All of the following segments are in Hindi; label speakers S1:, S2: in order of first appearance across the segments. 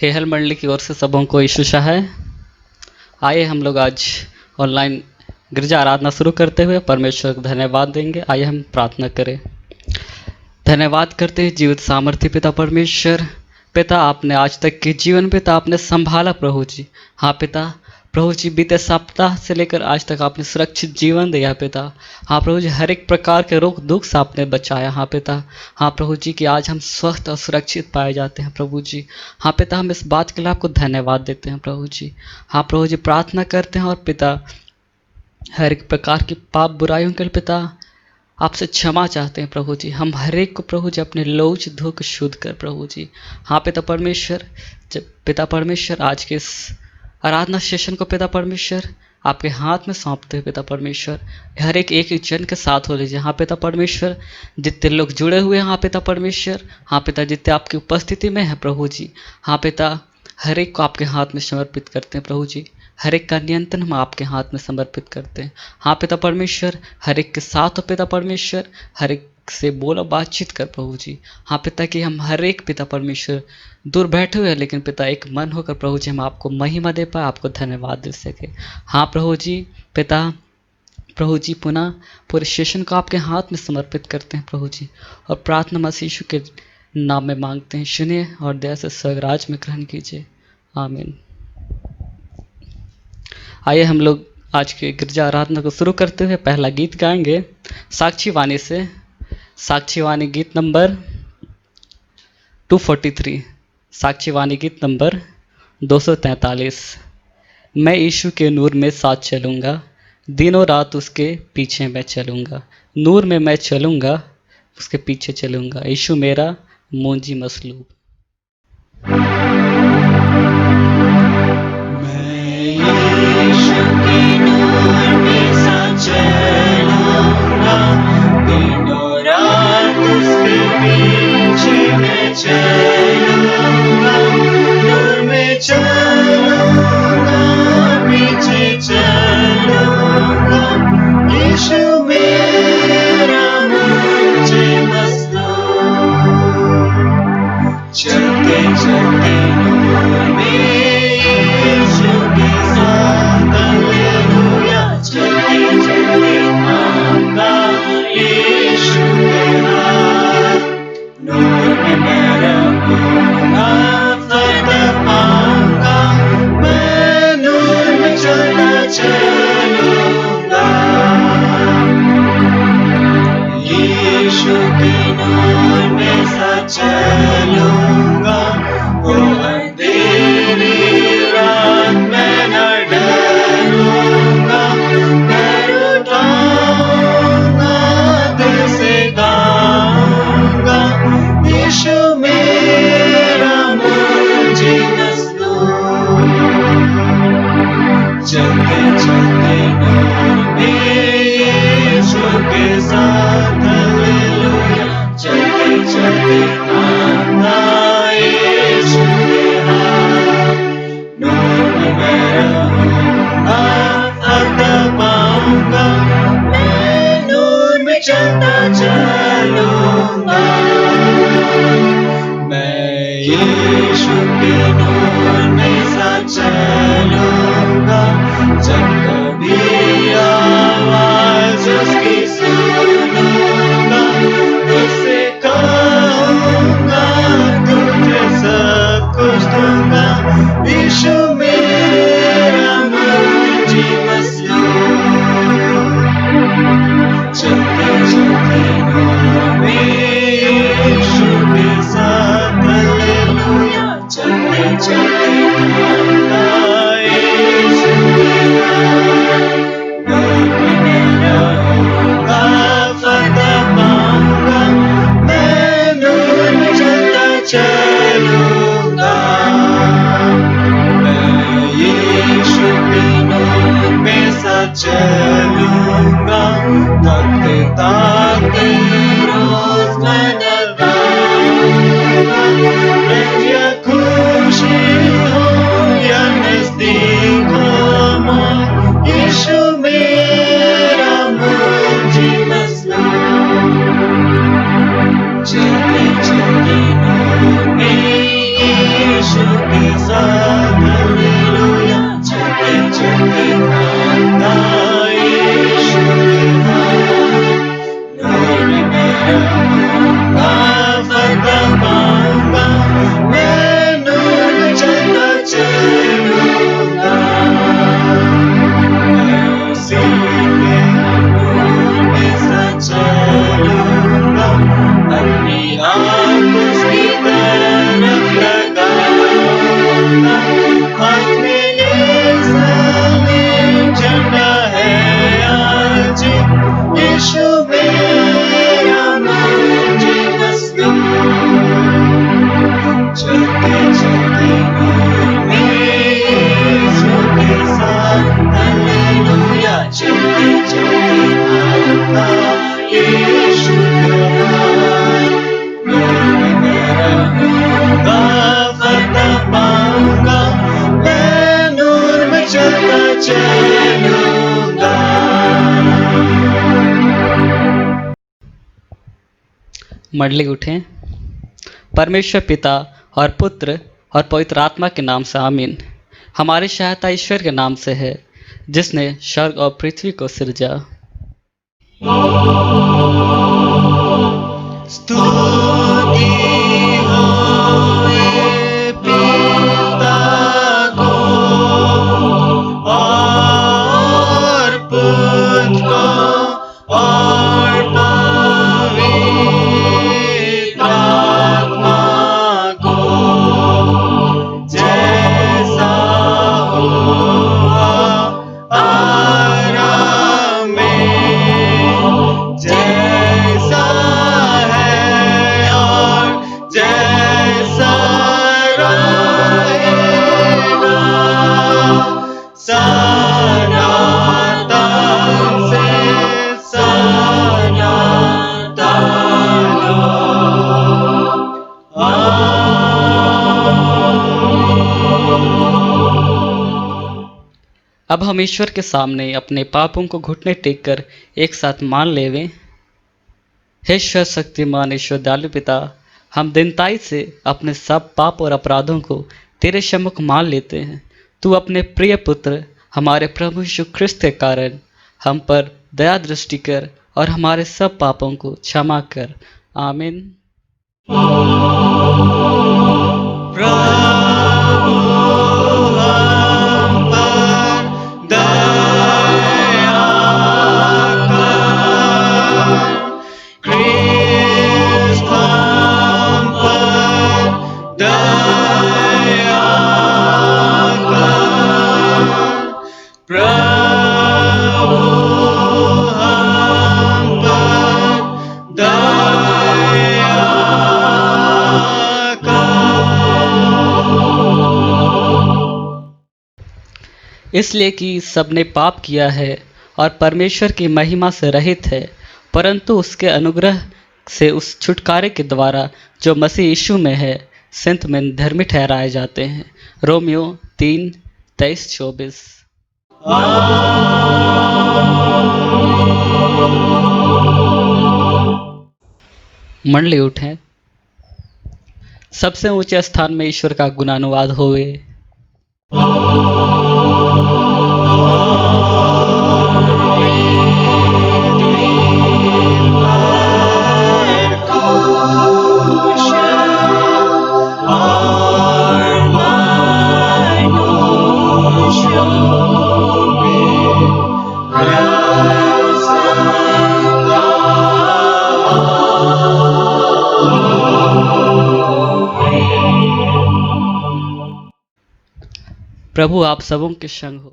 S1: हेहल मंडली की ओर से सबों को ईशुशा है। आइए हम लोग आज ऑनलाइन गिरजा आराधना शुरू करते हुए परमेश्वर को धन्यवाद देंगे। आइए हम प्रार्थना करें। धन्यवाद करते हैं जीवित सामर्थ्य पिता परमेश्वर। पिता, आपने आज तक के जीवन पिता आपने संभाला प्रभु जी। हाँ पिता, प्रभु जी बीते सप्ताह से लेकर आज तक आपने सुरक्षित जीवन दिया पिता। हाँ प्रभु जी, हर एक प्रकार के रोग दुख से आपने बचाया। हाँ पिता, हाँ प्रभु जी कि आज हम स्वस्थ और सुरक्षित पाए जाते हैं प्रभु जी। हाँ पिता, हम इस बात के लिए आपको धन्यवाद देते हैं प्रभु जी। हाँ प्रभु जी, प्रार्थना करते हैं और पिता हर एक प्रकार की पाप बुराइयों के लिए पिता आपसे क्षमा चाहते हैं प्रभु जी। हम हर एक को प्रभु जी अपने लोच धो के शुद्ध कर प्रभु जी। हाँ पिता परमेश्वर, जब पिता परमेश्वर आज के इस आराधना सेशन को पिता परमेश्वर आपके हाथ में सौंपते हैं पिता परमेश्वर। हर एक जन के साथ हो लीजिए। हाँ पिता परमेश्वर, जितने लोग जुड़े हुए हैं हाँ पिता परमेश्वर, हाँ पिता जितने आपकी उपस्थिति में है प्रभु जी। हाँ पिता, हर एक को आपके हाथ में समर्पित करते हैं प्रभु जी। हर एक का नियंत्रण हम आपके हाथ में समर्पित करते हैं। हाँ पिता परमेश्वर, हर एक के साथ हो पिता परमेश्वर, हर एक से बोलो बातचीत कर प्रभु जी। हाँ पिता, कि हम हर एक पिता परमेश्वर दूर बैठे हुए हैं लेकिन पिता एक मन होकर प्रभु जी हम आपको महिमा दे पाए, आपको धन्यवाद दे सके। हाँ प्रभु जी, पिता प्रभु जी पुनः पूरे सेशन को आपके हाथ में समर्पित करते हैं प्रभु जी, और प्रार्थना मसीह यीशु के नाम में मांगते हैं। सुनिए और दया से स्वर्गराज में ग्रहण कीजिए। आमीन। आइए हम लोग आज के गिरजा आराधना को शुरू करते हुए पहला गीत गाएंगे साक्षी वाणी से। साक्षी वाणी गीत नंबर 243। साक्षी वाणी गीत नंबर 243। मैं यीशु के नूर में साथ चलूँगा, दिनों रात उसके पीछे मैं चलूँगा। नूर में मैं चलूँगा, उसके पीछे चलूँगा। यीशु मेरा मुंजी मसलूब।
S2: यीशु के नूर में साथ चलूँगा, दिनों रात उसके पीछे मैं चलूँगा। नूर में चलूँगा, पीछे चलूँगा। यीशु मेरा मुझे मसलूब। चलते चलते नूर में यीशु के साथ, हालेलुया। चलते चलते आऊँगा यीशु के हाथ। नूर में मैं रहूँगा, फायदा पाऊँगा। मैं नूर में चलता चलूँगा। यीशु के नूर में साथ चलूँगा। वो अंधेरी रात में न डरूँगा। पैर उठाऊँगा, दिल से गाऊँगा। यीशु मेरा मुझे मसलूब। चलते चलते नूर में यीशु के साथ, हालेलुया। चलते चलते आऊँगा यीशु के हाथ। नूर में मैं रहूँगा, फायदा पाऊँगा। मैं नूर में चलता चलूँगा। मैं यीशु के नूर में साथ चलूँगा। जब कभी आवाज़ उसकी सुनूँगा, उससे कहूँगा तुझे सब कुछ दूँगा। यीशु मेरा मुझे मसलूब। चलते चलते नूर में यीशु के साथ, हालेलुया। चलते चलते आऊँगा यीशु के हाथ।
S1: मंडली उठें। परमेश्वर पिता और पुत्र और पवित्र आत्मा के नाम से आमीन। हमारी सहायता ईश्वर के नाम से है, जिसने स्वर्ग और पृथ्वी को सिरजा।
S2: स्तुति होए पिता को और पुत्र को और पवित्र आत्मा को, जैसा हुआ आरंभ में, जैसा है और जैसा रहेगा, सनातन से
S1: अब हम ईश्वर के सामने अपने पापों को घुटने टेक कर एक साथ मान लेवें। हे सर्वशक्तिमान ईश्वर दयालु पिता, हम दीनताई से अपने सब पाप और अपराधों को तेरे सम्मुख मान लेते हैं। तू अपने प्रिय पुत्र हमारे प्रभु यीशु ख्रिस्त के कारण हम पर दया दृष्टि कर और हमारे सब पापों को क्षमा कर। आमीन।
S2: प्रभु हम पर दया कर, क्रिस्त हम पर दया कर, प्रभु हम पर दया
S1: इसलिए कि सबने पाप किया है और परमेश्वर की महिमा से रहित है, परंतु उसके अनुग्रह से उस छुटकारे के द्वारा जो मसीह यीशु में है संत में धर्मी ठहराए जाते हैं। रोमियो 3:23-24। मंडली उठें। सबसे ऊंचे स्थान में ईश्वर का गुणानुवाद होवे। प्रभु आप सबों के संग हो।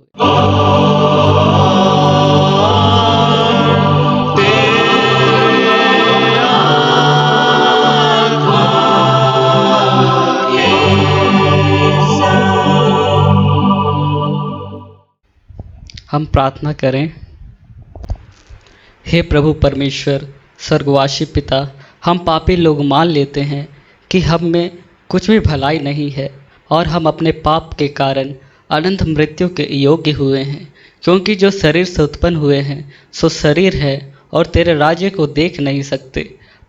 S1: हम प्रार्थना करें। हे प्रभु परमेश्वर स्वर्गवासी पिता, हम पापी लोग मान लेते हैं कि हम में कुछ भी भलाई नहीं है और हम अपने पाप के कारण अनंत मृत्यु के योग्य हुए हैं, क्योंकि जो शरीर से उत्पन्न हुए हैं सो शरीर है और तेरे राज्य को देख नहीं सकते।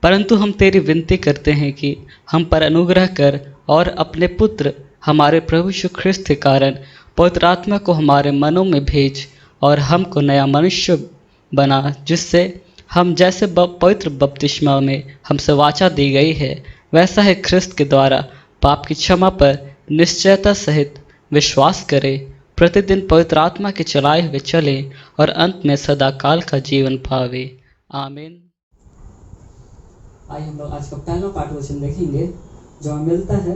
S1: परंतु हम तेरी विनती करते हैं कि हम पर अनुग्रह कर और अपने पुत्र हमारे प्रभु यीशु ख्रिस्त के कारण पवित्र आत्मा को हमारे मनों में भेज और हमको नया मनुष्य बना, जिससे हम जैसे पवित्र बपतिस्मा में हमसे वाचा दी गई है वैसा है ख्रिस्त के द्वारा पाप की क्षमा पर निश्चयता सहित विश्वास करें, प्रतिदिन पवित्र आत्मा के चलाए हुए चले और अंत में सदाकाल का जीवन पावे। आमीन। आइए हम लोग आज का पहला पाठ वचन देखेंगे जो हमें मिलता है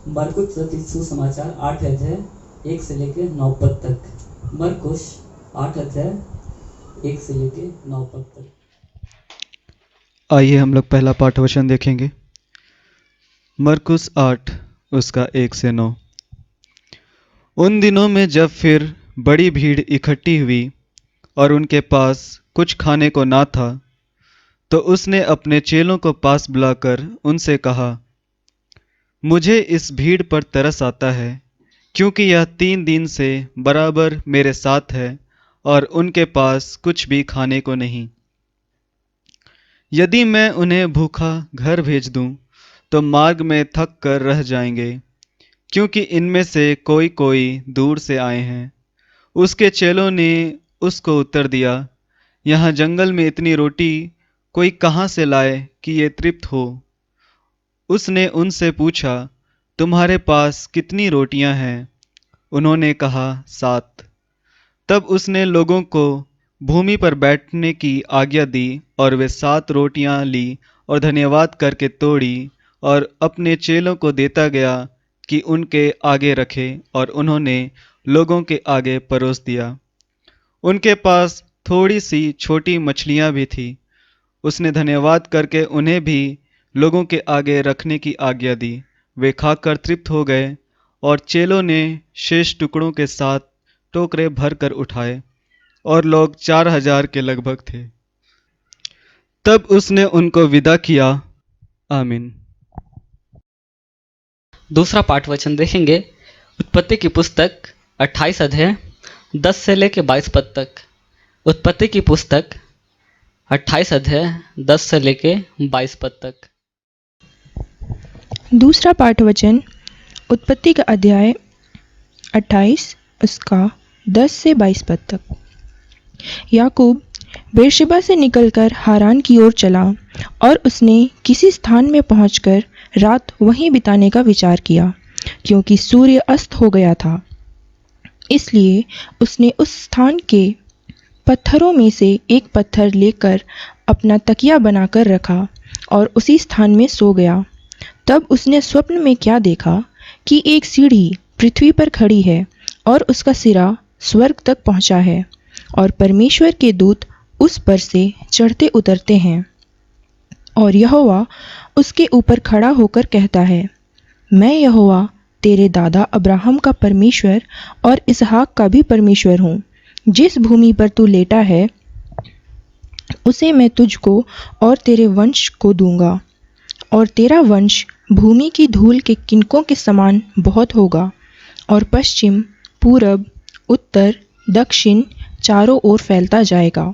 S1: मरकुस रचित सुसमाचार 8 अध्याय 1 से लेकर 9 पद तक। मरकुस 8 अध्याय 1 से लेकर 9 पद तक।
S3: आइए हम लोग पहला पाठ वचन देखेंगे। मरकुस 8 उसका 1 से 9। उन दिनों में जब फिर बड़ी भीड़ इकट्ठी हुई और उनके पास कुछ खाने को ना था, तो उसने अपने चेलों को पास बुलाकर उनसे कहा, मुझे इस भीड़ पर तरस आता है, क्योंकि यह 3 दिन से बराबर मेरे साथ है और उनके पास कुछ भी खाने को नहीं। यदि मैं उन्हें भूखा घर भेज दूं तो मार्ग में थक कर रह जाएंगे, क्योंकि इनमें से कोई कोई दूर से आए हैं। उसके चेलों ने उसको उत्तर दिया, यहाँ जंगल में इतनी रोटी कोई कहाँ से लाए कि ये तृप्त हो। उसने उनसे पूछा, तुम्हारे पास कितनी रोटियां हैं? उन्होंने कहा, 7। तब उसने लोगों को भूमि पर बैठने की आज्ञा दी और वे 7 रोटियां ली और धन्यवाद करके तोड़ी और अपने चेलों को देता गया कि उनके आगे रखे, और उन्होंने लोगों के आगे परोस दिया। उनके पास थोड़ी सी छोटी मछलियां भी थी। उसने धन्यवाद करके उन्हें भी लोगों के आगे रखने की आज्ञा दी। वे खाकर तृप्त हो गए और चेलों ने शेष टुकड़ों के साथ टोकरे भर कर उठाए, और लोग 4000 के लगभग थे। तब उसने उनको विदा किया। आमीन।
S1: दूसरा पाठ वचन देखेंगे उत्पत्ति की पुस्तक 28 अध्याय 10 से लेकर 22 पद तक। उत्पत्ति की पुस्तक 28 अध्याय 10 से लेकर 22 पद तक।
S4: दूसरा पाठ वचन उत्पत्ति का अध्याय 28 उसका 10 से 22 पद तक। याकूब बेरशेबा से निकलकर हारान की ओर चला और उसने किसी स्थान में पहुंचकर रात वहीं बिताने का विचार किया, क्योंकि सूर्य अस्त हो गया था। इसलिए उसने उस स्थान के पत्थरों में से एक पत्थर लेकर अपना तकिया बनाकर रखा और उसी स्थान में सो गया। तब उसने स्वप्न में क्या देखा कि एक सीढ़ी पृथ्वी पर खड़ी है और उसका सिरा स्वर्ग तक पहुंचा है, और परमेश्वर के दूत उस पर से चढ़ते उतरते हैं। और यहोवा उसके ऊपर खड़ा होकर कहता है, मैं यहोवा तेरे दादा अब्राहम का परमेश्वर और इसहाक का भी परमेश्वर हूँ। जिस भूमि पर तू लेटा है उसे मैं तुझको और तेरे वंश को दूंगा, और तेरा वंश भूमि की धूल के किनकों के समान बहुत होगा, और पश्चिम, पूरब, उत्तर, दक्षिण चारों ओर फैलता जाएगा।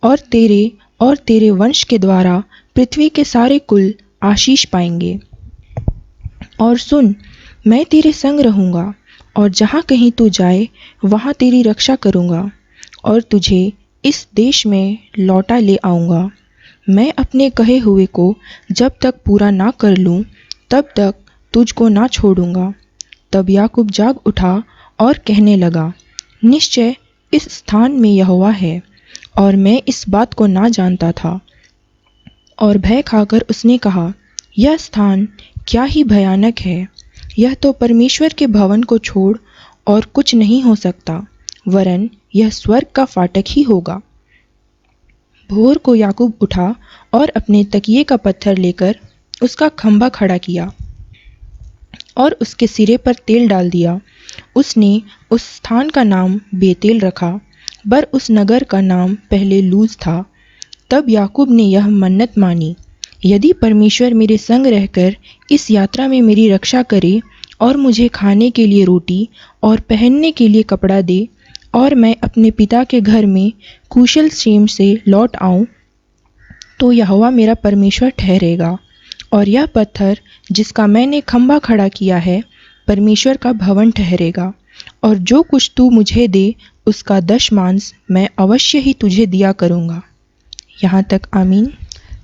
S4: और तेरे वंश के द्वारा पृथ्वी के सारे कुल आशीष पाएंगे। और सुन, मैं तेरे संग रहूँगा, और जहाँ कहीं तू जाए वहाँ तेरी रक्षा करूँगा, और तुझे इस देश में लौटा ले आऊँगा। मैं अपने कहे हुए को जब तक पूरा ना कर लूँ तब तक तुझको ना छोड़ूंगा। तब याकूब जाग उठा और कहने लगा, निश्चय इस स्थान में यहोवा है, और मैं इस बात को ना जानता था। और भय खाकर उसने कहा, यह स्थान क्या ही भयानक है। यह तो परमेश्वर के भवन को छोड़ और कुछ नहीं हो सकता, वरन यह स्वर्ग का फाटक ही होगा। भोर को याकूब उठा और अपने तकिए का पत्थर लेकर उसका खंभा खड़ा किया और उसके सिरे पर तेल डाल दिया। उसने उस स्थान का नाम बेतेल रखा, पर उस नगर का नाम पहले लूज था। तब याकूब ने यह मन्नत मानी, यदि परमेश्वर मेरे संग रहकर इस यात्रा में मेरी रक्षा करे और मुझे खाने के लिए रोटी और पहनने के लिए कपड़ा दे, और मैं अपने पिता के घर में कुशल क्षेम से लौट आऊं, तो यहोवा मेरा परमेश्वर ठहरेगा, और यह पत्थर जिसका मैंने खंभा खड़ा किया है परमेश्वर का भवन ठहरेगा। और जो कुछ तू मुझे दे उसका 10 मैं अवश्य ही तुझे दिया करूँगा। यहाँ तक। आमीन।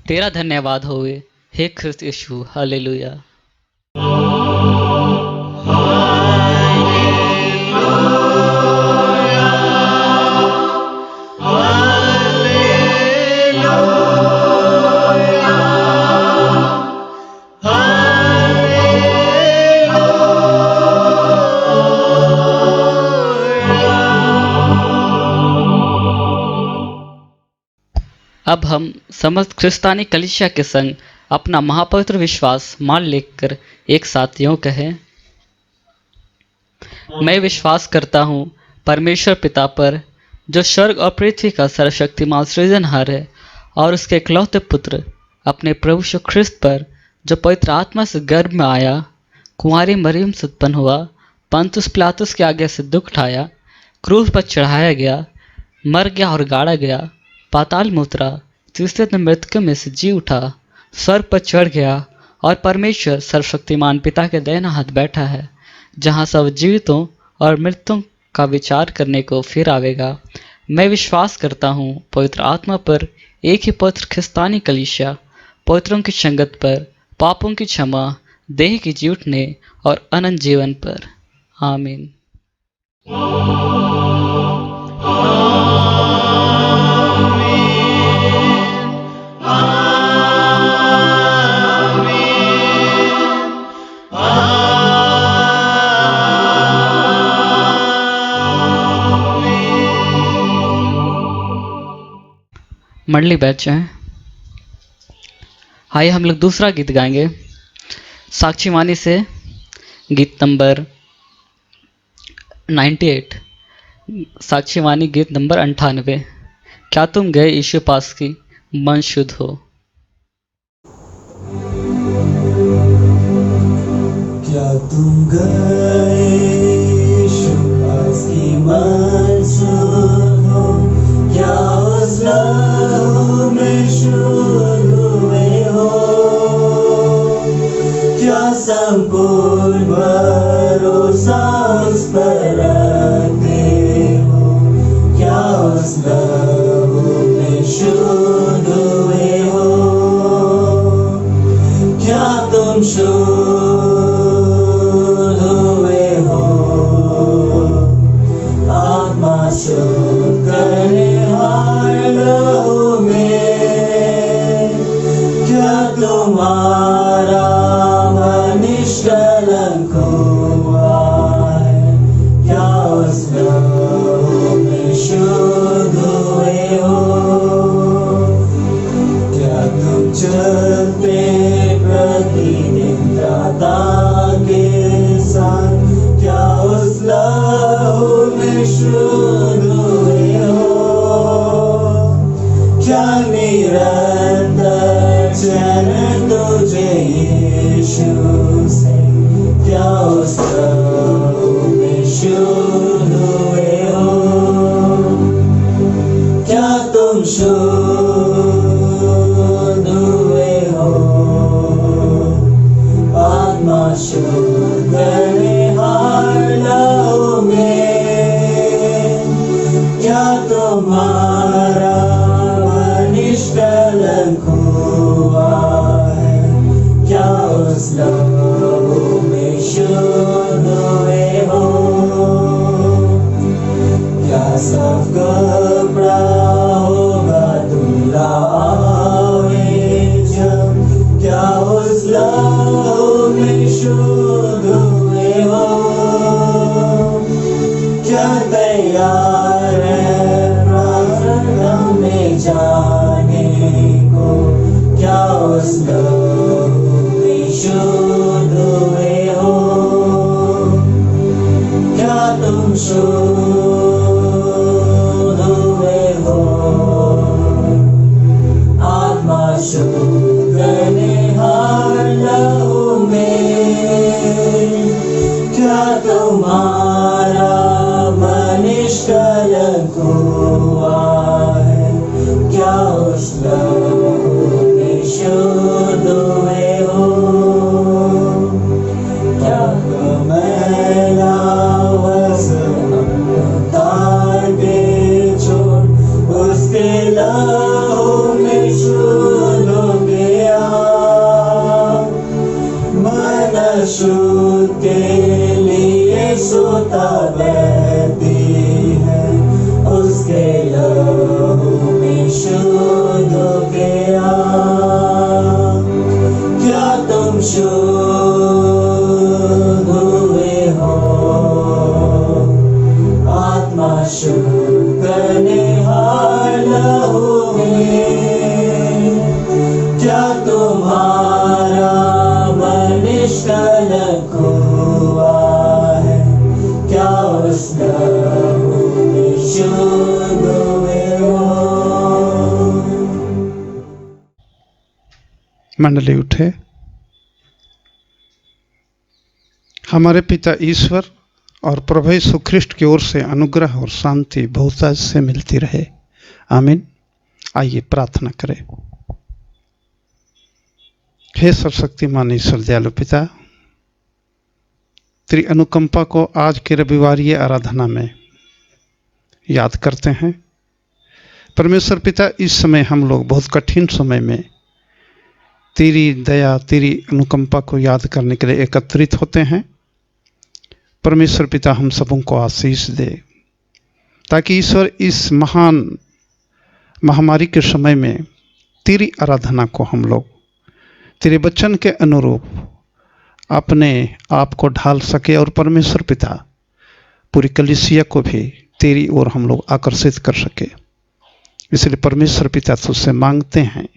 S1: तेरा धन्यवाद होवे हे ख्रिस्त यीशु। हालेलुया। अब हम समस्त ख्रिस्तानी कलीसिया के संग अपना महापवित्र विश्वास मान लेकर एक साथ यूं कहें, मैं विश्वास करता हूँ परमेश्वर पिता पर, जो स्वर्ग और पृथ्वी का सर्वशक्तिमान सृजनहार है, और उसके इकलौते पुत्र अपने प्रभु यीशु ख्रिस्त पर, जो पवित्र आत्मा से गर्भ में आया, कुंवारी मरियम से उत्पन्न हुआ, पंतुस पिलातुस के आगे से दुख उठाया, क्रूस पर चढ़ाया गया, मर गया और गाड़ा गया, पाताल में उतरा, तीसरे दिन मृतकों में से जी उठा, स्वर्ग पर चढ़ गया और परमेश्वर सर्वशक्तिमान पिता के दाहिने हाथ बैठा है, जहाँ सब जीवितों और मृतों का विचार करने को फिर आवेगा। मैं विश्वास करता हूँ पवित्र आत्मा पर, एक ही पवित्र ख्रिस्तानी कलीसिया, पवित्रों की संगत पर, पापों की क्षमा, देह की जी उठने और अनंत जीवन पर। आमीन। मंडली बैठ जाएं। आइए हम लोग दूसरा गीत गाएंगे साक्षीवाणी से, गीत नंबर 98, साक्षीवाणी गीत नंबर 98। क्या तुम गए यीशु पास की मन शुद्ध हो।
S5: क्या तुम गए यीशु पास की मन शुद्ध हो, क्या उस लहू में शुद्ध हुए हो, क्या संपूर्ण भरोसा उस पर रखते हो, क्या उस लहू में शुद्ध हुए हो, क्या तुम शुद्ध हुए हो, आत्मा शुद्ध करने हार लहू में, क्या तुम्हारा मन निष्कलंक हुआ है, क्या उस लहू में शुद्ध हुए हो, क्या तुम चलते प्रतिदिन दाता के साथ, क्या उस लहू में शुद्ध हुए हो, क्या निरंतर चरण तुझे यीशु से, क्या उस लहू में शुद्ध हुए हो, क्या तुम शुद्ध हुए हो, आत्मा शुद्ध करने हार लहू में, क्या तुम्हारा मन निष्कलंक हुआ है, क्या उस लहू में शुद्ध हुए हो, क्या सब घबरा होगा दूल्हा आवे जब, क्या उस लहू में शुद्ध हुए हो, क्या तैयार है प्रार्थना में जाने को, क्या उस लहू में शुद्ध हुए हो, क्या तुम शुद्ध हुए हो, आत्मा शुद्ध करने हार लहू में, क्या तुम्हारा मन निष्कलंक हुआ है, क्या उस लहू में शुद्ध हुए हो, क्या मैला वस्त्र उतार के छोड़ उसके लहू में शुद्ध हो गया, मन शुद्ध के लिए सोता बहती है, उसके लहू में शुद्ध हो गया, क्या तुम शुद्ध हुए हो, आत्मा शुद्ध करने हार लहू में, क्या तुम्हारा मन निष्कलंक हुआ है, क्या उस लहू में शुद्ध हुए हो।
S6: मंडली उठे। हमारे पिता ईश्वर और प्रभु यीशु ख्रिस्ट की ओर से अनुग्रह और शांति बहुतायत से मिलती रहे। आमीन। आइए प्रार्थना करें। हे सर्वशक्तिमान ईश्वर दयालु पिता, तेरी अनुकंपा को आज के रविवारीय आराधना में याद करते हैं। परमेश्वर पिता, इस समय हम लोग बहुत कठिन समय में तेरी दया, तेरी अनुकंपा को याद करने के लिए एकत्रित होते हैं। परमेश्वर पिता, हम सबों को आशीष दे, ताकि ईश्वर इस महान महामारी के समय में तेरी आराधना को हम लोग तेरे वचन के अनुरूप अपने आप को ढाल सके और परमेश्वर पिता पूरी कलीसिया को भी तेरी ओर हम लोग आकर्षित कर सके। इसलिए परमेश्वर पिता तुझसे मांगते हैं,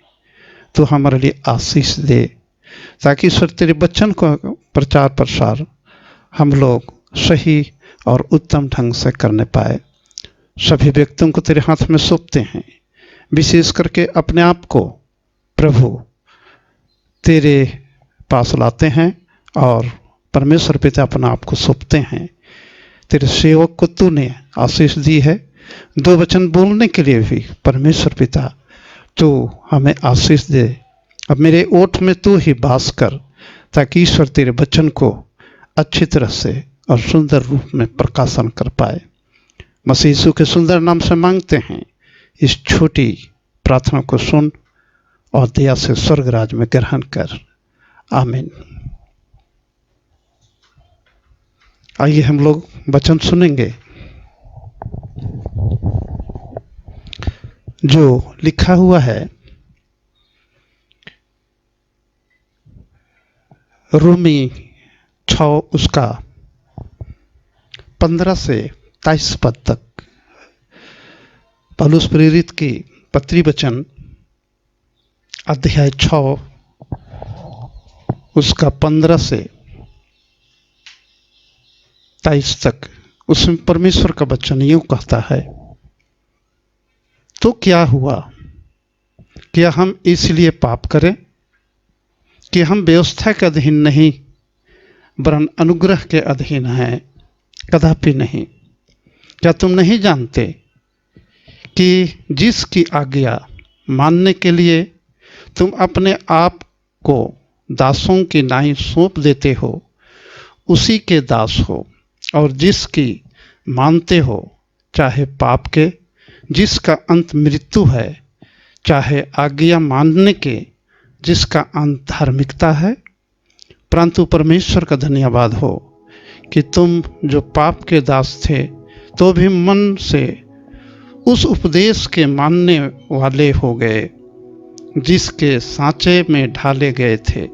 S6: तो हमारे लिए आशीष दे, ताकि ईश्वर तेरे वचन को प्रचार प्रसार हम लोग सही और उत्तम ढंग से करने पाए। सभी व्यक्तियों को तेरे हाथ में सौंपते हैं, विशेष करके अपने आप को प्रभु तेरे पास लाते हैं और परमेश्वर पिता अपना आप को सौंपते हैं। तेरे सेवक को तूने आशीष दी है, दो वचन बोलने के लिए भी परमेश्वर पिता तू हमें आशीष दे। अब मेरे ओठ में तू ही वास कर, ताकि ईश्वर तेरे वचन को अच्छी तरह से और सुंदर रूप में प्रकाशन कर पाए। मसीह यीशु के सुंदर नाम से मांगते हैं, इस छोटी प्रार्थना को सुन और दया से स्वर्ग राज में ग्रहण कर। आमीन। आइए हम लोग वचन सुनेंगे जो लिखा हुआ है रोमी 6 उसका 15 से 23 पद तक। पौलुस प्रेरित की पत्री वचन अध्याय 6 उसका 15 से 23 तक। उसमें परमेश्वर का वचन यूं कहता है, तो क्या हुआ? क्या हम इसलिए पाप करें कि हम व्यवस्था के अधीन नहीं वरन अनुग्रह के अधीन हैं? कदापि नहीं। क्या तुम नहीं जानते कि जिसकी आज्ञा मानने के लिए तुम अपने आप को दासों की नाई सौंप देते हो, उसी के दास हो, और जिसकी मानते हो, चाहे पाप के जिसका अंत मृत्यु है, चाहे आज्ञा मानने के जिसका अंत धार्मिकता है। परंतु परमेश्वर का धन्यवाद हो कि तुम जो पाप के दास थे तो भी मन से उस उपदेश के मानने वाले हो गए जिसके सांचे में ढाले गए थे,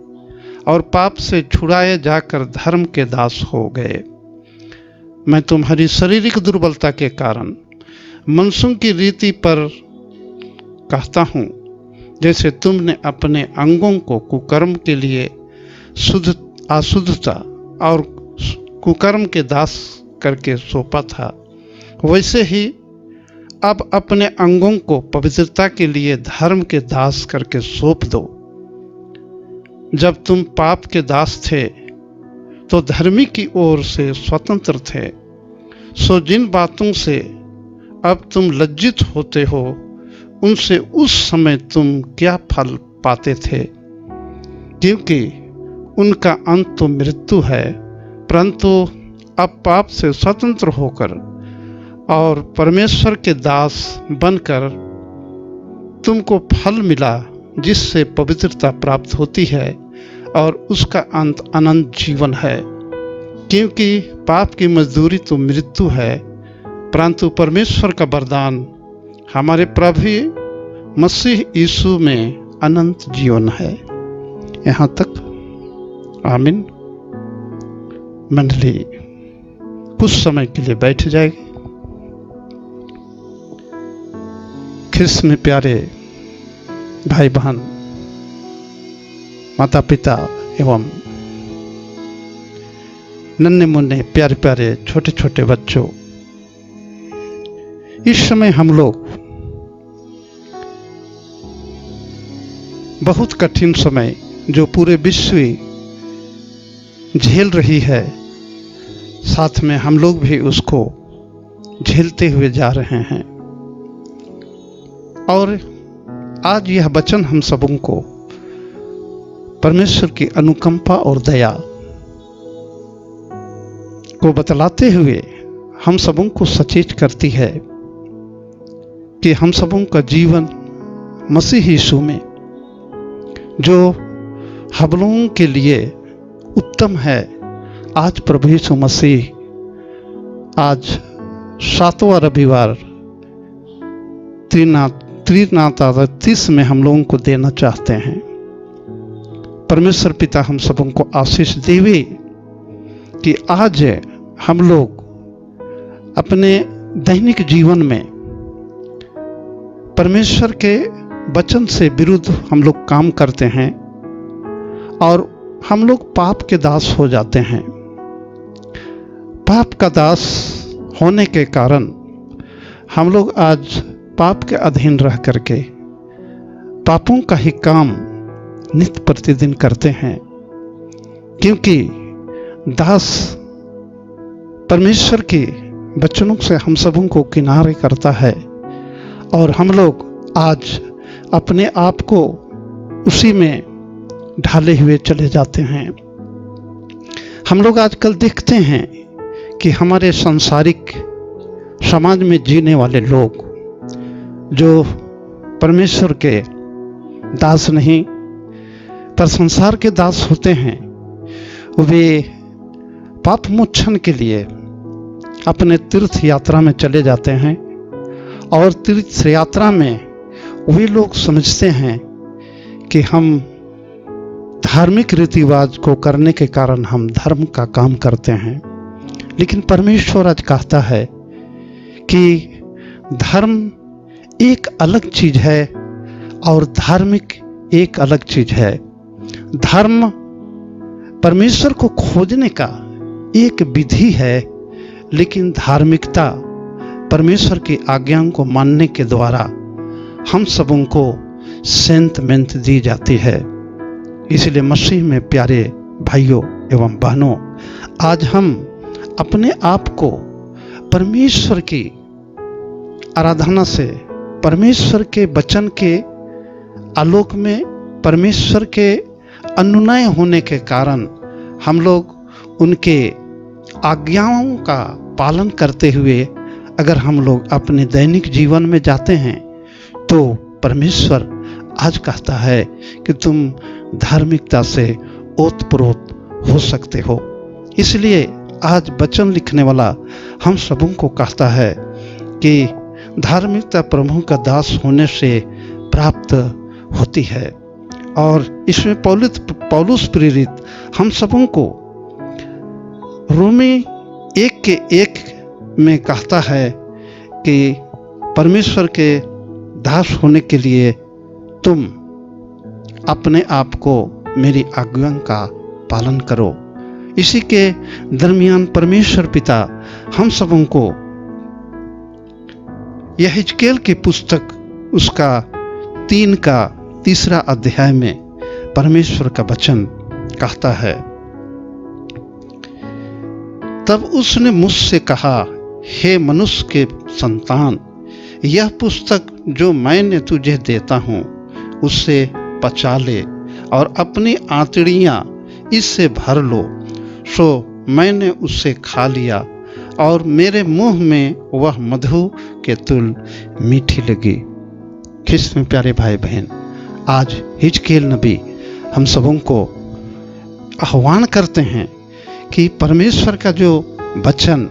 S6: और पाप से छुड़ाए जाकर धर्म के दास हो गए। मैं तुम्हारी शारीरिक दुर्बलता के कारण मनुष्यों की रीति पर कहता हूँ, जैसे तुमने अपने अंगों को कुकर्म के लिए अशुद्धता और कुकर्म के दास करके सौंपा था, वैसे ही अब अपने अंगों को पवित्रता के लिए धर्म के दास करके सौंप दो। जब तुम पाप के दास थे तो धर्मी की ओर से स्वतंत्र थे, सो जिन बातों से अब तुम लज्जित होते हो उनसे उस समय तुम क्या फल पाते थे, क्योंकि उनका अंत तो मृत्यु है। परंतु अब पाप से स्वतंत्र होकर और परमेश्वर के दास बनकर तुमको फल मिला, जिससे पवित्रता प्राप्त होती है और उसका अंत अनंत जीवन है। क्योंकि पाप की मजदूरी तो मृत्यु है, परंतु परमेश्वर का वरदान हमारे प्रभु मसीह यीशु में अनंत जीवन है। यहाँ तक। आमीन। मंडली कुछ समय के लिए बैठ जाएगी। ख्रिस्त में प्यारे भाई बहन, माता पिता एवं नन्हे मुन्ने प्यारे प्यारे छोटे छोटे बच्चों, इस समय हम लोग बहुत कठिन समय जो पूरे विश्व झेल रही है, साथ में हम लोग भी उसको झेलते हुए जा रहे हैं। और आज यह वचन हम सबों को परमेश्वर की अनुकंपा और दया को बतलाते हुए हम सबों को सचेत करती है कि हम सबों का जीवन मसीह यीशु में जो हम लोगों के लिए उत्तम है। आज प्रभु यीशु मसीह आज 7वां रविवार त्रिनाथातीस में हम लोगों को देना चाहते हैं। परमेश्वर पिता हम सबों को आशीष देवे कि आज हम लोग अपने दैनिक जीवन में परमेश्वर के वचन से विरुद्ध हम लोग काम करते हैं और हम लोग पाप के दास हो जाते हैं। पाप का दास होने के कारण हम लोग आज पाप के अधीन रह करके पापों का ही काम नित्य प्रतिदिन करते हैं, क्योंकि दास परमेश्वर के वचनों से हम सबों को किनारे करता है और हम लोग आज अपने आप को उसी में ढाले हुए चले जाते हैं। हम लोग आजकल देखते हैं कि हमारे सांसारिक समाज में जीने वाले लोग जो परमेश्वर के दास नहीं पर संसार के दास होते हैं, वे पाप मोचन के लिए अपने तीर्थ यात्रा में चले जाते हैं और तीर्थ यात्रा में वे लोग समझते हैं कि हम धार्मिक रीति रिवाज को करने के कारण हम धर्म का काम करते हैं। लेकिन परमेश्वर आज कहता है कि धर्म एक अलग चीज है और धार्मिक एक अलग चीज है। धर्म परमेश्वर को खोजने का एक विधि है, लेकिन धार्मिकता परमेश्वर की आज्ञाओं को मानने के द्वारा हम सबों को सेंतमेंट दी जाती है। इसलिए मसीह में प्यारे भाइयों एवं बहनों, आज हम अपने आप को परमेश्वर की आराधना से, परमेश्वर के वचन के आलोक में, परमेश्वर के अनुनय होने के कारण हम लोग उनके आज्ञाओं का पालन करते हुए अगर हम लोग अपने दैनिक जीवन में जाते हैं तो परमेश्वर आज कहता है कि तुम धार्मिकता से ओतप्रोत हो सकते हो। इसलिए आज वचन लिखने वाला हम सबों को कहता है कि धार्मिकता प्रभु का दास होने से प्राप्त होती है। और इसमें पौलुस प्रेरित हम सबों को रोमी 1:1 में कहता है कि परमेश्वर के दास होने के लिए तुम अपने आप को मेरी आज्ञा का पालन करो। इसी के दरमियान परमेश्वर पिता हम सबों को यहेजकेल की पुस्तक उसका 3 अध्याय में परमेश्वर का वचन कहता है, तब उसने मुझसे कहा, हे मनुष्य के संतान, यह पुस्तक जो मैंने तुझे देता हूँ उससे पचा ले और अपनी आंतड़ियाँ इससे भर लो। सो मैंने उससे खा लिया और मेरे मुंह में वह मधु के तुल मीठी लगी। ख्रिस्त में प्यारे भाई बहन, आज हिजकेल नबी हम सबों को आह्वान करते हैं कि परमेश्वर का जो वचन,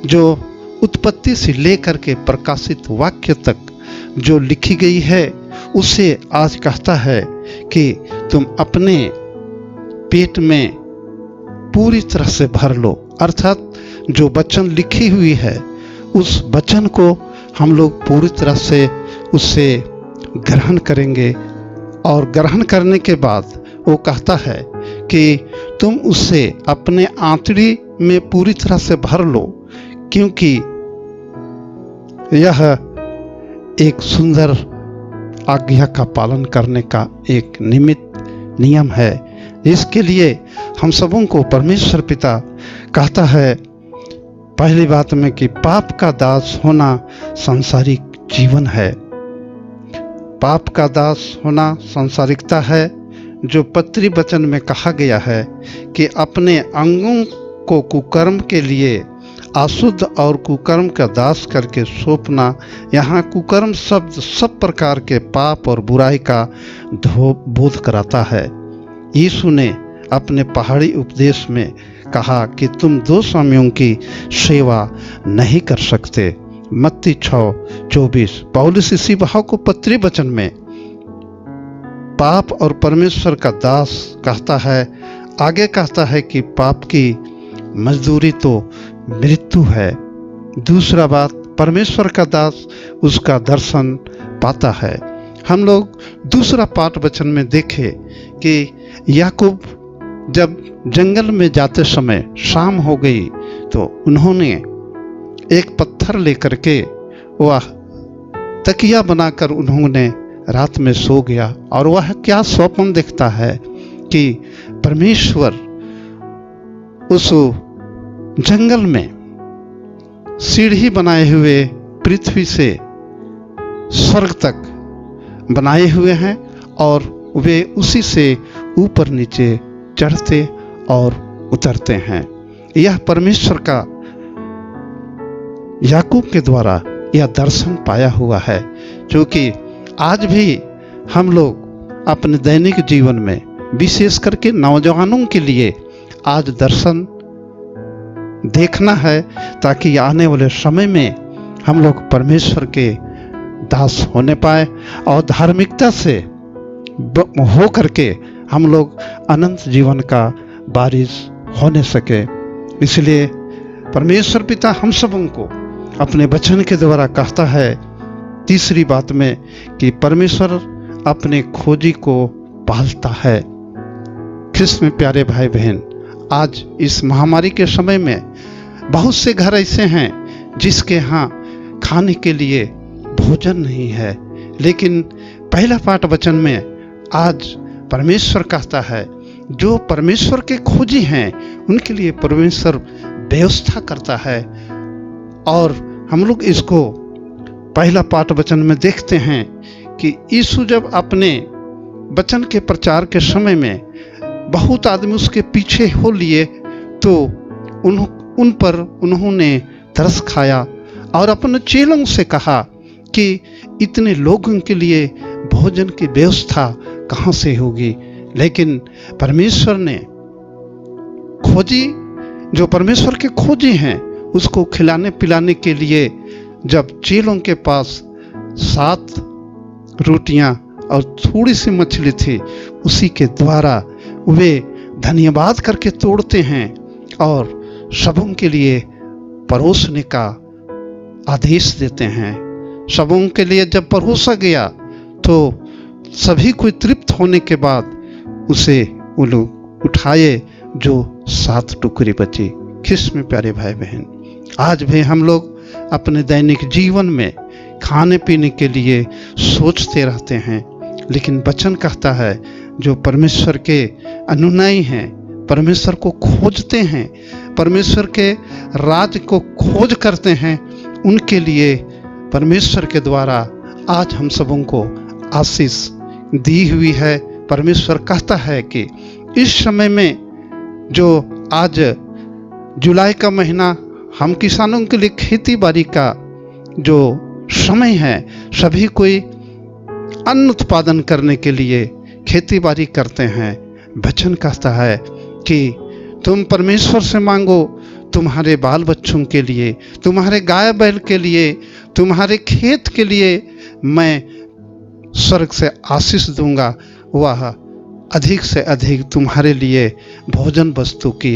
S6: जो उत्पत्ति से लेकर के प्रकाशित वाक्य तक जो लिखी गई है, उसे आज कहता है कि तुम अपने पेट में पूरी तरह से भर लो। अर्थात जो वचन लिखी हुई है उस वचन को हम लोग पूरी तरह से उससे ग्रहण करेंगे और ग्रहण करने के बाद वो कहता है कि तुम उससे अपने आंतड़ी में पूरी तरह से भर लो, क्योंकि यह एक सुंदर आज्ञा का पालन करने का एक नियम है। इसके लिए हम सबों को परमेश्वर पिता कहता है पहली बात में कि पाप का दास होना सांसारिक जीवन है। पाप का दास होना सांसारिकता है, जो पत्री वचन में कहा गया है कि अपने अंगों को कुकर्म के लिए अशुद्ध और कुकर्म का दास करके सौंपना। यहाँ कुकर्म शब्द सब प्रकार के पाप और बुराई का बोध कराता है। यीशु ने अपने पहाड़ी उपदेश में कहा कि तुम दो स्वामियों की सेवा नहीं कर सकते। मत्ती 6:24। पौलुस इसी भाव को पत्री वचन में पाप और परमेश्वर का दास कहता है। आगे कहता है कि पाप की मजदूरी तो मृत्यु है। दूसरा बात, परमेश्वर का दास उसका दर्शन पाता है। हम लोग दूसरा पाठ वचन में देखें कि याकूब जब जंगल में जाते समय शाम हो गई तो उन्होंने एक पत्थर लेकर के वह तकिया बनाकर उन्होंने रात में सो गया। और वह क्या स्वप्न देखता है कि परमेश्वर उस जंगल में सीढ़ी बनाए हुए पृथ्वी से स्वर्ग तक बनाए हुए हैं और वे उसी से ऊपर नीचे चढ़ते और उतरते हैं। यह परमेश्वर का याकूब के द्वारा यह दर्शन पाया हुआ है, जो कि आज भी हम लोग अपने दैनिक जीवन में विशेष करके नौजवानों के लिए आज दर्शन देखना है, ताकि आने वाले समय में हम लोग परमेश्वर के दास होने पाए और धार्मिकता से हो करके हम लोग अनंत जीवन का वारिस होने सके। इसलिए परमेश्वर पिता हम सबों को अपने वचन के द्वारा कहता है तीसरी बात में कि परमेश्वर अपने खोजी को पालता है। ख्रिस्त में प्यारे भाई बहन, आज इस महामारी के समय में बहुत से घर ऐसे हैं जिसके यहाँ खाने के लिए भोजन नहीं है, लेकिन पहला पाठ वचन में आज परमेश्वर कहता है जो परमेश्वर के खोजी हैं उनके लिए परमेश्वर व्यवस्था करता है। और हम लोग इसको पहला पाठ वचन में देखते हैं कि यीशु जब अपने वचन के प्रचार के समय में बहुत आदमी उसके पीछे हो लिए तो उन पर उन्होंने तरस खाया और अपने चेलों से कहा कि इतने लोगों के लिए भोजन की व्यवस्था कहाँ से होगी। लेकिन परमेश्वर ने खोजी, जो परमेश्वर के खोजी हैं, उसको खिलाने पिलाने के लिए जब चेलों के पास 7 रोटियां और थोड़ी सी मछली थी, उसी के द्वारा वे धन्यवाद करके तोड़ते हैं और सबों के लिए परोसने का आदेश देते हैं। सबों के लिए जब परोसा गया तो सभी कोई तृप्त होने के बाद उसे वो लोग उठाए जो 7 टुकड़ी बची। ख्रिस्त में प्यारे भाई बहन, आज भी हम लोग अपने दैनिक जीवन में खाने पीने के लिए सोचते रहते हैं, लेकिन वचन कहता है जो परमेश्वर के अनुयायी हैं, परमेश्वर को खोजते हैं, परमेश्वर के राज को खोज करते हैं, उनके लिए परमेश्वर के द्वारा आज हम सबों को आशीष दी हुई है। परमेश्वर कहता है कि इस समय में जो आज जुलाई का महीना हम किसानों के लिए खेती बाड़ी का जो समय है, सभी कोई अन्न उत्पादन करने के लिए खेती बाड़ी करते हैं। वचन कहता है कि तुम परमेश्वर से मांगो तुम्हारे बाल बच्चों के लिए, तुम्हारे गाय बैल के लिए, तुम्हारे खेत के लिए मैं स्वर्ग से आशीष दूंगा, वह अधिक से अधिक तुम्हारे लिए भोजन वस्तु के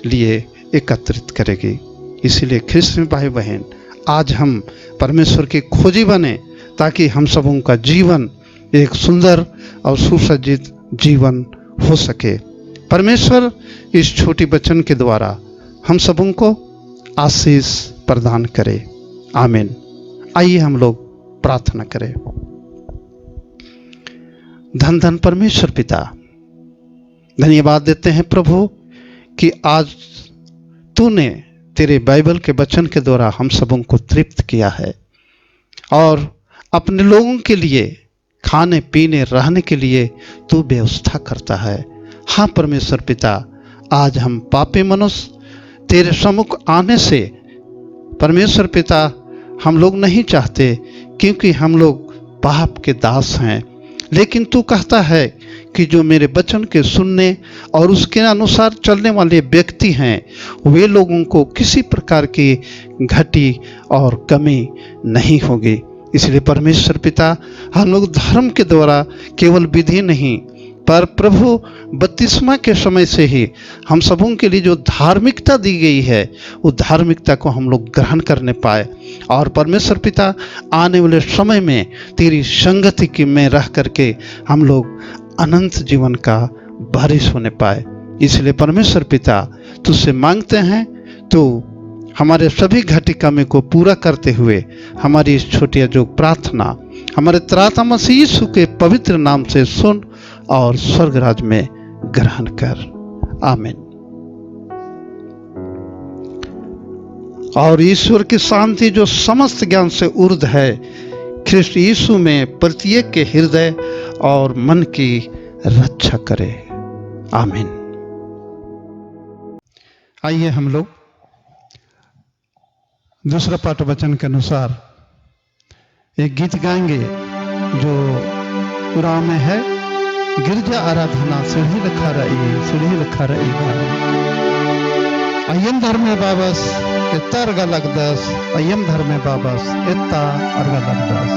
S6: लिए एकत्रित करेगी। इसीलिए ख्रिस्त में भाई बहन, आज हम परमेश्वर के खोजी बने ताकि हम सबों का जीवन एक सुंदर और सुसज्जित जीवन हो सके। परमेश्वर इस छोटी वचन के द्वारा हम सबों को आशीष प्रदान करे। आमीन। आइए हम लोग प्रार्थना करें। धन धन परमेश्वर पिता, धन्यवाद देते हैं प्रभु कि आज तूने तेरे बाइबल के वचन के द्वारा हम सबों को तृप्त किया है और अपने लोगों के लिए खाने पीने रहने के लिए तू व्यवस्था करता है। हाँ परमेश्वर पिता, आज हम पापी मनुष्य तेरे सम्मुख आने से परमेश्वर पिता हम लोग नहीं चाहते, क्योंकि हम लोग पाप के दास हैं। लेकिन तू कहता है कि जो मेरे वचन के सुनने और उसके अनुसार चलने वाले व्यक्ति हैं, वे लोगों को किसी प्रकार की घटी और कमी नहीं होगी। इसलिए परमेश्वर पिता, हम लोग धर्म के द्वारा केवल विधि नहीं, पर प्रभु बपतिस्मा के समय से ही हम सबों के लिए जो धार्मिकता दी गई है, वो धार्मिकता को हम लोग ग्रहण करने पाए, और परमेश्वर पिता आने वाले समय में तेरी संगति की में रह करके हम लोग अनंत जीवन का वारिस होने पाए। इसलिए परमेश्वर पिता तुझसे मांगते हैं, तो हमारे सभी घटी कमी को पूरा करते हुए हमारी इस छोटी जो प्रार्थना हमारे त्राता मसीह यीशु के पवित्र नाम से सुन और स्वर्ग राज में ग्रहण कर। आमीन। और ईश्वर की शांति जो समस्त ज्ञान से ऊर्ध्व है, ख्रिस्त यीशु में प्रत्येक के हृदय और मन की रक्षा करे। आमीन। आइए हम लोग दूसरा पाठ वचन के अनुसार एक गीत गाएंगे जो पुराण में है, गिरजा आराधना सीढ़ी लखा रही अयम धर्मे बाबस इत्ता अर्गा लगदस, अयम धर्मे बाबस इत्ता अर्गा लगदस।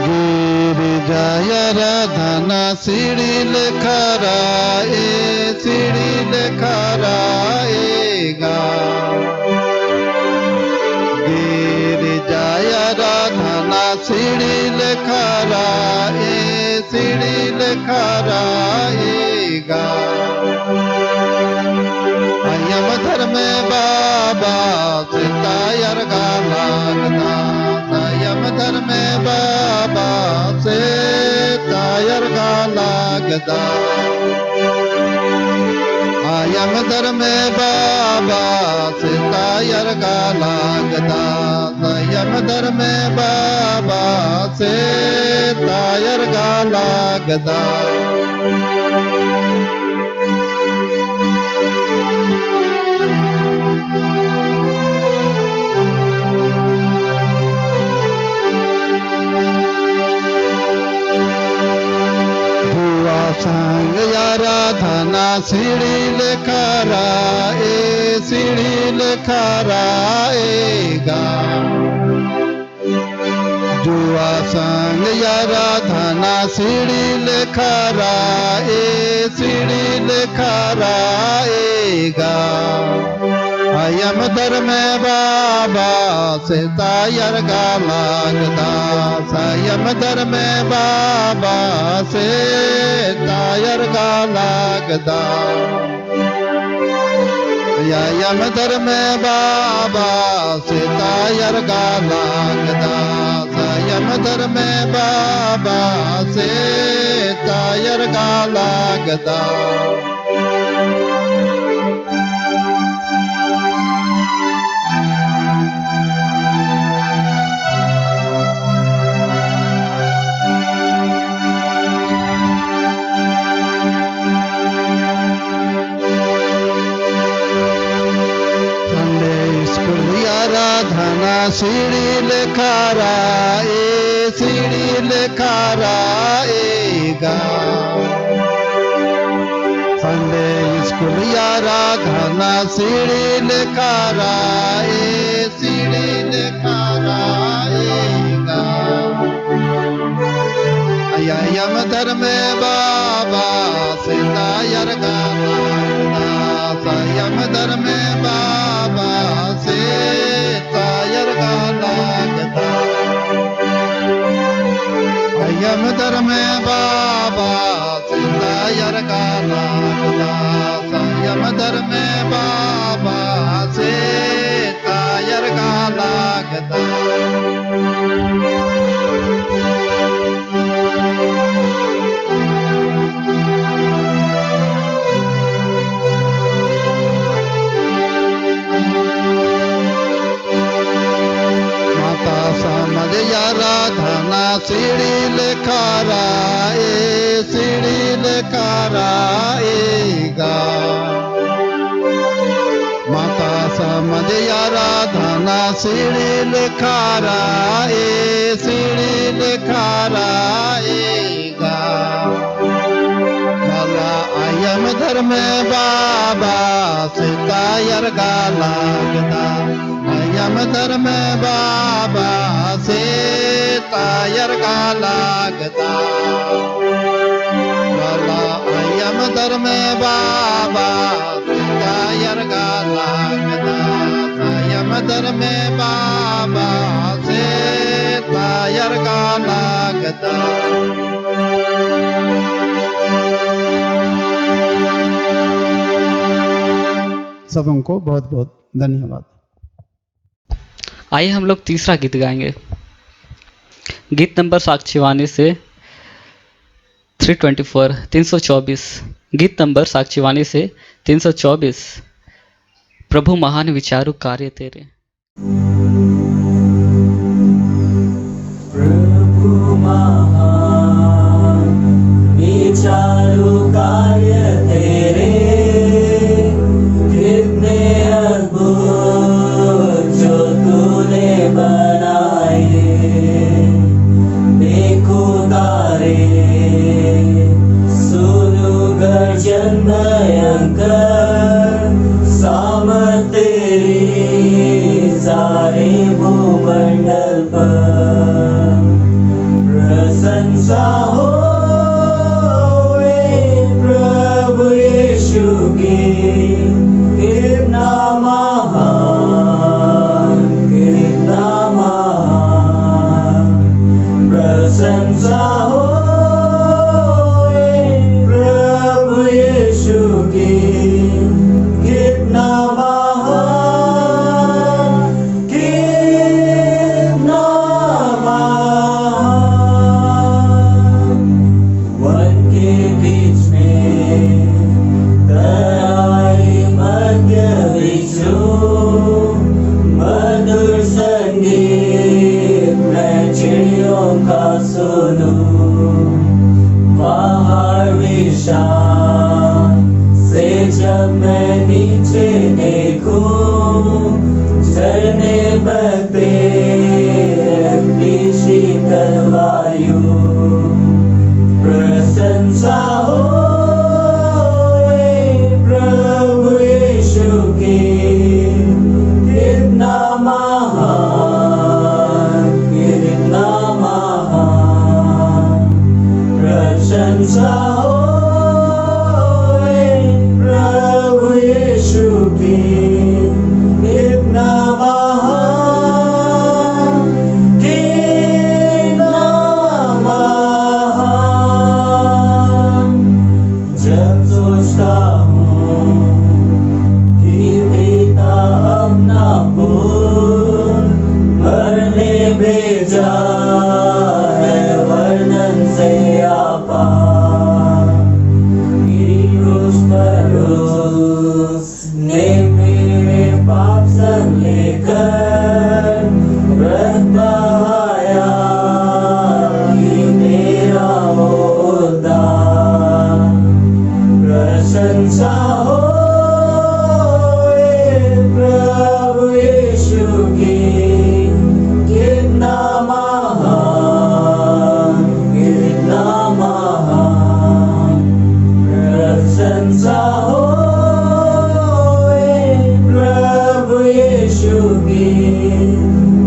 S6: गिरजा आराधना सीढ़ी लखा राएगा, गिरजा आराधना सीढ़ी लखा राएगा। अयम धर्मे बाबा सीता अर्गा लगदा, अयम धर्मे बाबा सीता अर्गा लगदा। अयम धर्मे बाबा सीता अर्गा लगदा, अयम धर्मे बाबा सीता अर्गा लगदा। संग आराधना सीढ़ी लखा राएगा, जुआ संग आराधना सीढ़ी लखा राएगा। अयम धर्मे बाबा सीता अर्गा लगदा, अयम धर्मे बाबा सीता अर्गा लगदा। अयम धर्मे बाबा सीता अर्गा लगदा, अयम धर्मे बाबा सीता अर्गा लगदा। सीढ़ी लखा राएगा, संडे स्कूल आराधना सीढ़ी लखा राएगा। अयम धर्मे बाबा सीता अर्गा लगदा, अयम धर्मे बाबा सीता अर्गा लगदा। अयम धर्मे बाबा सीता अर्गा लगदा, अयम धर्मे बाबा सीता अर्गा लगदा। सीढ़ी लेखराएगा। माता समझ आराधना सीढ़ी लेखराएगा। मला आयम धर्म बाबा से तायर लागदा, आयम धर्म बाबा से तायर लागदा। मला आयम धर्म बाबा से तायर लागदा, आयम धर्म बाबा से तायर लागदा। सबों को बहुत बहुत धन्यवाद।
S1: आइए हम लोग तीसरा गीत गाएंगे। गीत नंबर साक्षीवाणी से 324 गीत नंबर साक्षीवाणी से 324 प्रभु महान विचारु कार्य तेरे।
S5: प्रभु महान विचारु कार्य तेरे, कितने अद्भुत जो तूने बनाए। देखो तारे, सुनो गर्जन भयंकर, सामर्थ तेरी सारे भूमंडल पर। प्रशंसा हो प्रभु यीशु की, कितना महान, कितना महान। प्रशंसा हो प्रभु यीशु की, कितना महान, कितना महान। वन के बीच में तराई मध्य विष्णु, मधुर संगीत मैं चिड़ियों का सुनूं। पहाड़ विशाल से जब मैं नीचे देखूं, झरने बहते अपनी शीतल वायु। प्रशंसा हो प्रभु यीशु की, कितना महान, कितना महान। प्रशंसा हो प्रभु यीशु की, कितना महान, कितना महान। जब सोचता हूँ कि पिता अपना पुत्र मरने भेजा है, वर्णन से आपार। क्रूस पर उसने मेरे पाप सब लेकर रक्त बहाया, कि मेरा वो उद्धार। प्रशंसा हो प्रभु यीशु की, कितना महान, कितना महान। प्रशंसा हो प्रभु यीशु की,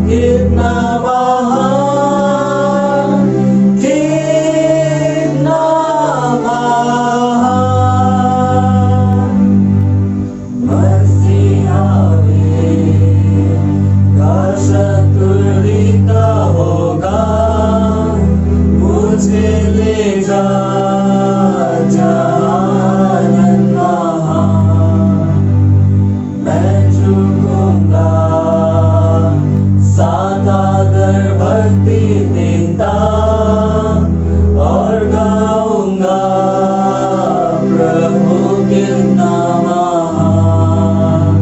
S5: कितना महान, कितना महान। मसीहा का शत्रुता होगा, मुझे ले जा आनंद महान। मैं झुकूंगा साथ आदर भक्ति देता, और गाऊंगा प्रभु कितना महान।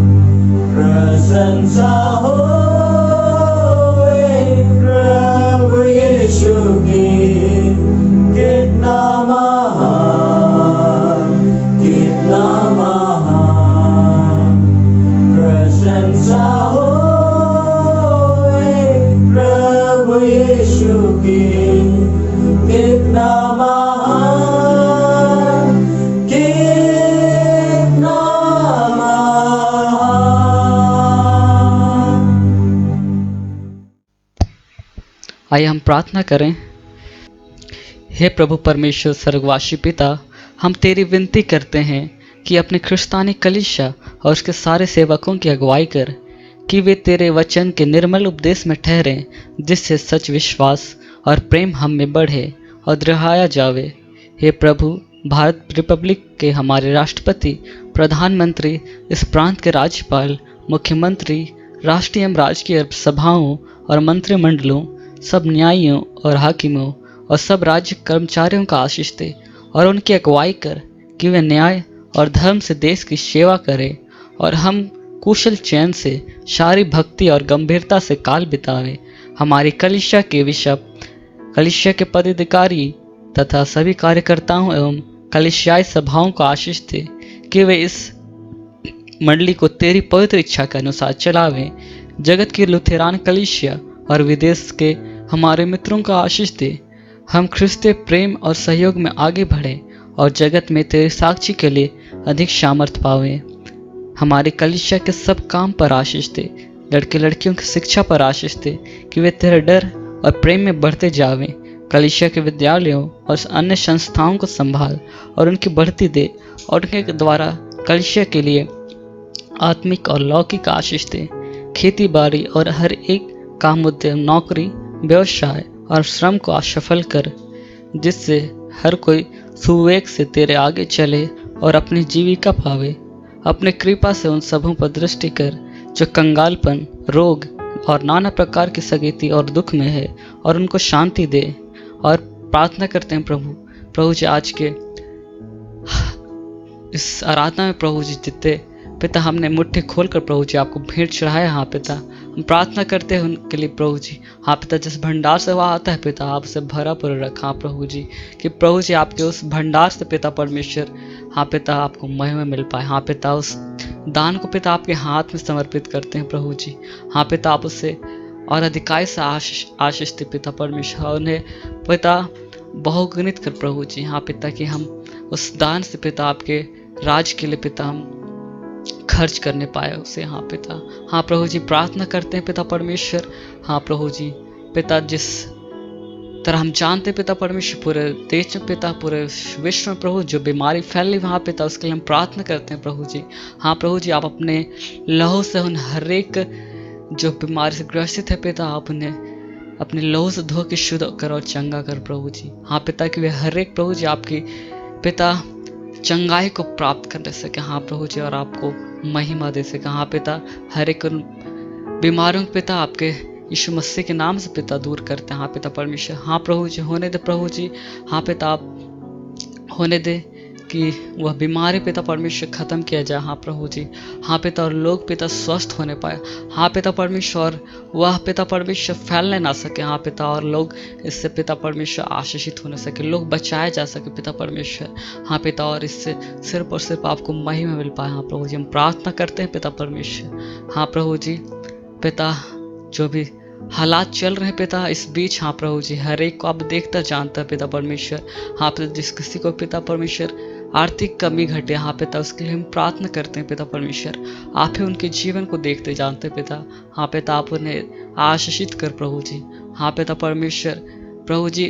S1: आइए हम प्रार्थना करें। हे प्रभु परमेश्वर स्वर्गवासी पिता, हम तेरी विनती करते हैं कि अपने ख्रिस्तानी कलीसिया और उसके सारे सेवकों की अगुवाई कर, कि वे तेरे वचन के निर्मल उपदेश में ठहरें, जिससे सच विश्वास और प्रेम हम में बढ़े और दृढ़ाया जावे। हे प्रभु, भारत रिपब्लिक के हमारे राष्ट्रपति, प्रधानमंत्री, इस प्रांत के राज्यपाल, मुख्यमंत्री, राष्ट्रीय एवं राजकीय सभाओं और मंत्रिमंडलों, सब न्यायियों और हाकिमों और सब राज्य कर्मचारियों का आशीष दे और उनकी अगुवाई कर, कि वे न्याय और धर्म से देश की सेवा करें और हम कुशल चैन से सारी भक्ति और गंभीरता से काल बितावें। हमारी कलीसिया के बिशप, कलीसिया के पदाधिकारी तथा सभी कार्यकर्ताओं एवं कलीसियाई सभाओं को आशीष दे, कि वे इस मंडली को तेरी पवित्र इच्छा के अनुसार चलावें। जगत की लुथेरान कलीसिया और विदेश के हमारे मित्रों का आशीष दे। हम ख्रिस्तीय प्रेम और सहयोग में आगे बढ़ें और जगत में तेरे साक्षी के लिए अधिक सामर्थ पावें। हमारी कलीसिया के सब काम पर आशीष दे। लड़के लड़कियों की शिक्षा पर आशीष दे, कि वे तेरे डर और प्रेम में बढ़ते जावें। कलीसिया के विद्यालयों और अन्य संस्थाओं को संभाल और उनकी बढ़ती दे और उनके द्वारा कलीसिया के लिए आत्मिक और लौकिक आशीष दे। खेती बाड़ी और हर एक काम, उद्यम, नौकरी, व्यवसाय और श्रम को असफल कर, जिससे हर कोई सुविवेक से तेरे आगे चले और अपनी जीविका पावे। अपने कृपा से उन सबों पर दृष्टि कर जो कंगालपन, रोग और नाना प्रकार की सगेती और दुख में है, और उनको शांति दे। और प्रार्थना करते हैं प्रभु जी, आज के इस आराधना में प्रभु जी जितने पिता हमने मुट्ठी खोलकर प्रभु जी आपको भेंट चढ़ाया, हाँ पिता, हम प्रार्थना करते हैं उनके लिए प्रभु जी। हाँ पिता, जिस भंडार से वह आता है पिता, आप उसे भरा पूरा रखा प्रभु जी, कि प्रभु जी आपके उस भंडार से पिता परमेश्वर, हाँ पिता, आपको महिमा मिल पाए। हाँ पिता, उस दान को पिता आपके हाथ में समर्पित करते हैं प्रभु जी। हाँ पिता, आप उससे और अधिकाई से आशीष दे पिता परमेश्वर, उन्हें पिता बहुगुणित कर प्रभु जी। हाँ पिता, कि हम उस दान से पिता आपके राज के लिए पिता हम खर्च करने पाए उसे। हाँ पिता, हाँ प्रभु जी, प्रार्थना करते हैं पिता परमेश्वर। हाँ प्रभु जी पिता, जिस तरह हम जानते पिता परमेश्वर पूरे देश में पिता, पूरे विश्व में प्रभु जो बीमारी फैल रही वहाँ पिता, उसके लिए हम प्रार्थना करते हैं प्रभु जी। हाँ प्रभु जी, आप अपने लहू से उन हर एक जो बीमारी से ग्रसित है पिता, आप उन्हें अपने लहू से धो के शुद्ध कर और चंगा कर प्रभु जी। हाँ पिता, कि वे हर एक प्रभु जी आपकी पिता चंगाई को प्राप्त कर सके। हाँ प्रभु जी, और आपको महिमा दे सके। हाँ पिता, हर एक बीमारियों को पिता आपके यीशु मसीह के नाम से पिता दूर करते हैं। हाँ पिता परमेश्वर, हाँ प्रभु जी, होने दे प्रभु जी। हाँ पिता, आप होने दे कि वह बीमारी पिता परमेश्वर खत्म किया जाए। हाँ प्रभु जी, हाँ पिता, और लोग पिता स्वस्थ होने पाए। हाँ पिता परमेश्वर, वह पिता परमेश्वर फैलने ना सके। हाँ पिता, और लोग इससे पिता परमेश्वर आशीषित होने सके, लोग बचाए जा सके पिता परमेश्वर। हाँ पिता, और इससे सिर्फ और सिर्फ आपको महिमा मिल पाए। हाँ प्रभु जी, हम प्रार्थना करते हैं पिता परमेश्वर। हाँ प्रभु जी पिता, जो भी हालात चल रहे हैं पिता इस बीच, हाँ प्रभु जी, हर एक को आप देखता जानता है पिता परमेश्वर। हाँ पिता, जिस किसी को पिता परमेश्वर आर्थिक कमी घटे, हाँ पिता, उसके लिए हम प्रार्थना करते हैं पिता परमेश्वर। आप ही उनके जीवन को देखते जानते पिता। हाँ पिता, आप उन्हें आशीषित कर प्रभु जी। हाँ पिता परमेश्वर, प्रभु जी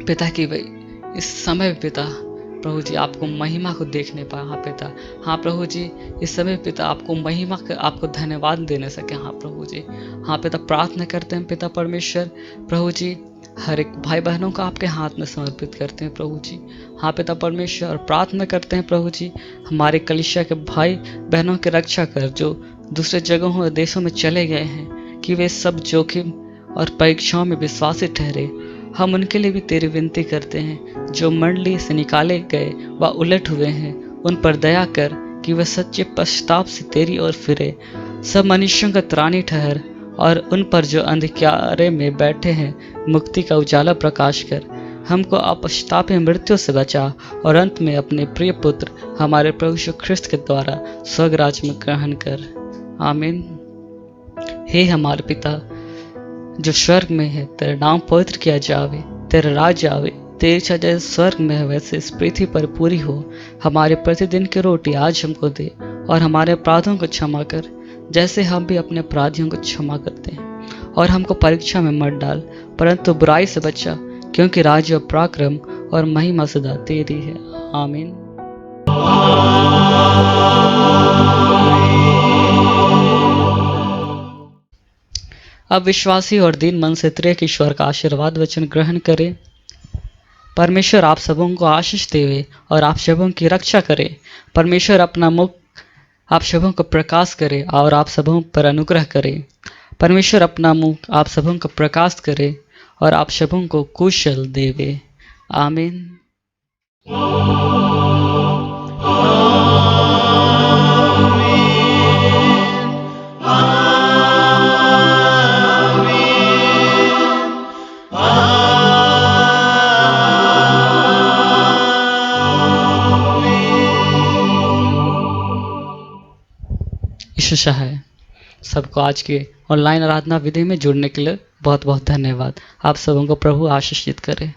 S1: पिता की भाई इस समय पिता प्रभु जी आपको महिमा को देखने पाए। हाँ पिता, हाँ प्रभु जी, इस समय पिता आपको महिमा का आपको धन्यवाद देने सके। हाँ प्रभु जी, हाँ पिता, प्रार्थना करते हैं पिता परमेश्वर। प्रभु जी, हर एक भाई बहनों को आपके हाथ में समर्पित करते हैं प्रभु जी। हाँ पिता परमेश्वर, और प्रार्थना करते हैं प्रभु जी, हमारे कलीसिया के भाई बहनों की रक्षा कर, जो दूसरे जगहों और देशों में चले गए हैं, कि वे सब जोखिम और परीक्षाओं में विश्वासी ठहरे। हम उनके लिए भी तेरी विनती करते हैं। जो मंडली से निकाले गए व उलट हुए हैं, उन पर दया कर, कि वह सच्चे पश्चाताप से तेरी ओर फिरे। सब मनुष्यों का त्राणी ठहर, और उन पर जो अंधकारे में बैठे हैं मुक्ति का उजाला प्रकाश कर। हमको अपश्चातापी मृत्यु से बचा, और अंत में अपने प्रिय पुत्र हमारे प्रभु यीशु ख्रिस्त के द्वारा स्वर्ग राज्य में ग्रहण कर। आमीन। हे हमारे पिता जो स्वर्ग में है, तेरा नाम पवित्र किया जावे, तेरा राज्य आवे, तेरी इच्छा जैसे स्वर्ग में है वैसे इस पृथ्वी पर पूरी हो। हमारे प्रतिदिन की रोटी आज हमको दे, और हमारे अपराधों को क्षमा कर, जैसे हम भी अपने अपराधियों को क्षमा करते हैं। और हमको परीक्षा में मत डाल, परंतु बुराई से बचा, क्योंकि राज्य और पराक्रम और महिमा सदा तेरी है। आमीन। अब विश्वासी और दीन मन से त्रिएक ईश्वर का आशीर्वाद वचन ग्रहण करें। परमेश्वर आप सबों को आशीष देवे और आप सबों की रक्षा करे। परमेश्वर अपना मुख आप सबों को प्रकाश करे और आप सबों पर अनुग्रह करे। परमेश्वर अपना मुख आप सबों को प्रकाश करे और आप सबों को कुशल देवे। आमीन। ईशा है। सबको आज के ऑनलाइन आराधना विधि में जुड़ने के लिए बहुत बहुत धन्यवाद। आप सबों को प्रभु आशीषित करे।